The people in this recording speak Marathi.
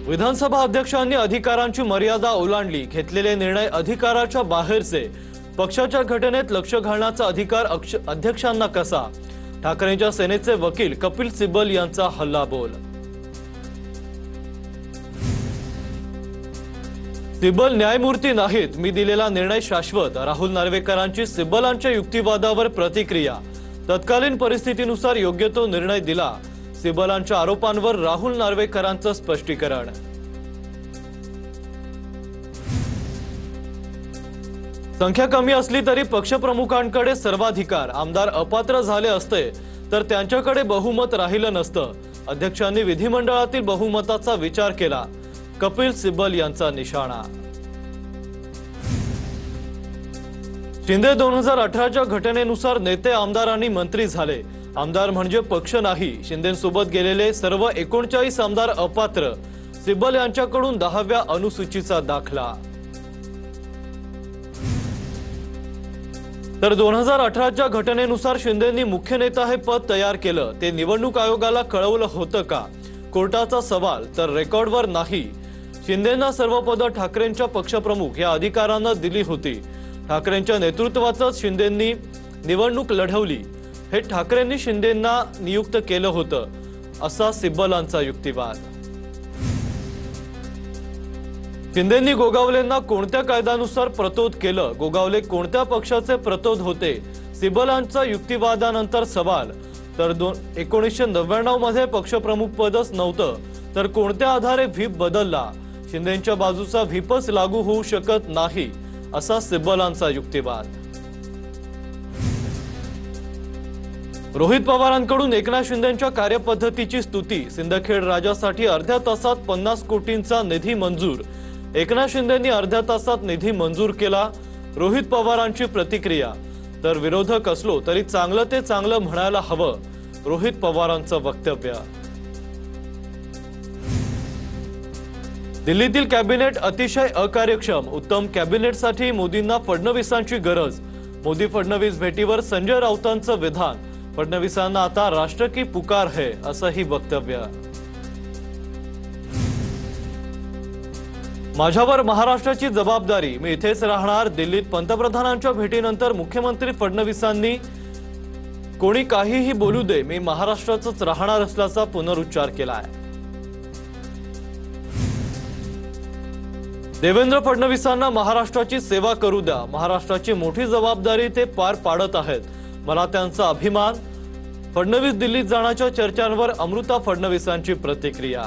विधानसभा अध्यक्षांनी अधिकारांची मर्यादा ओलांडली, घेतलेले निर्णय अधिकाराच्या बाहेरचे, पक्षाच्या घटनेत लक्ष घालण्याचा अधिकार अध्यक्षांना कसा? ठाकरेंच्या सेनेचे वकील कपिल सिब्बल यांचा हल्लाबोल। सिब्बल न्यायमूर्ती नाहीत, मी दिलेला निर्णय शाश्वत। राहुल नार्वेकरांची सिब्बलांच्या युक्तिवादावर प्रतिक्रिया, तत्कालीन परिस्थितीनुसार योग्य तो निर्णय दिला। सिब्बलांच्या आरोपांवर राहुल नार्वेकरांचं स्पष्टीकरण। संख्या कमी असली तरी पक्षप्रमुखांकडे सर्वाधिकार, आमदार अपात्र झाले असते तर त्यांच्याकडे बहुमत राहिलं नसतं। अध्यक्षांनी विधिमंडळातील बहुमताचा विचार केला, कपिल सिब्बल यांचा निशाणा। शिंदे 2018च्या घटनेनुसार नेते, आमदार आणि मंत्री झाले। आमदार म्हणजे पक्ष नाही, शिंदेंसोबत गेलेले सर्व 39 आमदार अपात्र। सिब्बल यांच्याकडून 10व्या अनुसूचीचा दाखला। तर 2018च्या घटनेनुसार शिंदेंनी मुख्य नेता हे पद तयार केलं, ते निवडणूक आयोगाला कळवलं होतं का? कोर्टाचा सवाल, तर रेकॉर्डवर नाही। शिंदेंना सर्व पदं ठाकरेंच्या पक्षप्रमुख या अधिकाऱ्यांना दिली होती। ठाकरेंच्या नेतृत्वातच शिंदेंनी निवडणूक लढवली, हे ठाकरेंनी शिंदेंना नियुक्त केलं होतं, असा सिब्बलांचा युक्तिवाद। शिंदेंनी गोगावलेंना कोणत्या कायद्यानुसार प्रतोद केलं? गोगावले कोणत्या पक्षाचे प्रतोद होते? सिब्बलांचा युक्तिवादानंतर सवाल, तर 1999 मध्ये पक्षप्रमुख पदच नव्हतं तर कोणत्या आधारे व्हीप बदलला? शिंदेंच्या बाजूचा व्हीपच लागू होऊ शकत नाही, असा सिब्बलांचा युक्तिवाद। रोहित पवारांकडून एकनाथ शिंदेंच्या कार्यपद्धतीची स्तुती, सिंदखेड राजासाठी अर्ध्या तासात 50 कोटींचा निधी मंजूर। एकनाथ शिंदेंनी अर्ध्या तासात निधी मंजूर केला, रोहित पवारांची प्रतिक्रिया, तर विरोधक असलो तरी चांगलं ते चांगलं म्हणायला हवं, रोहित पवारांचं वक्तव्य। दिल्लीतील कॅबिनेट अतिशय अकार्यक्षम, उत्तम कॅबिनेटसाठी मोदींना फडणवीसांची गरज। मोदी फडणवीस भेटीवर संजय राऊतांचं विधान, फडणवीसांना आता राष्ट्र की पुकार है, असंही वक्तव्य। माझ्यावर महाराष्ट्राची जबाबदारी, मी इथेच राहणार। दिल्लीत पंतप्रधानांच्या भेटीनंतर मुख्यमंत्री फडणवीसांनी कोणी काहीही बोलू दे, मी महाराष्ट्रातच राहणार असल्याचा पुनरुच्चार केलाय। देवेंद्र फडणवीसांना महाराष्ट्राची सेवा करू द्या, महाराष्ट्राची मोठी जबाबदारी ते पार पाडत आहेत, मला त्यांचा अभिमान। फडणवीस दिल्लीत जाण्याच्या चर्चांवर अमृता फडणवीसांची प्रतिक्रिया।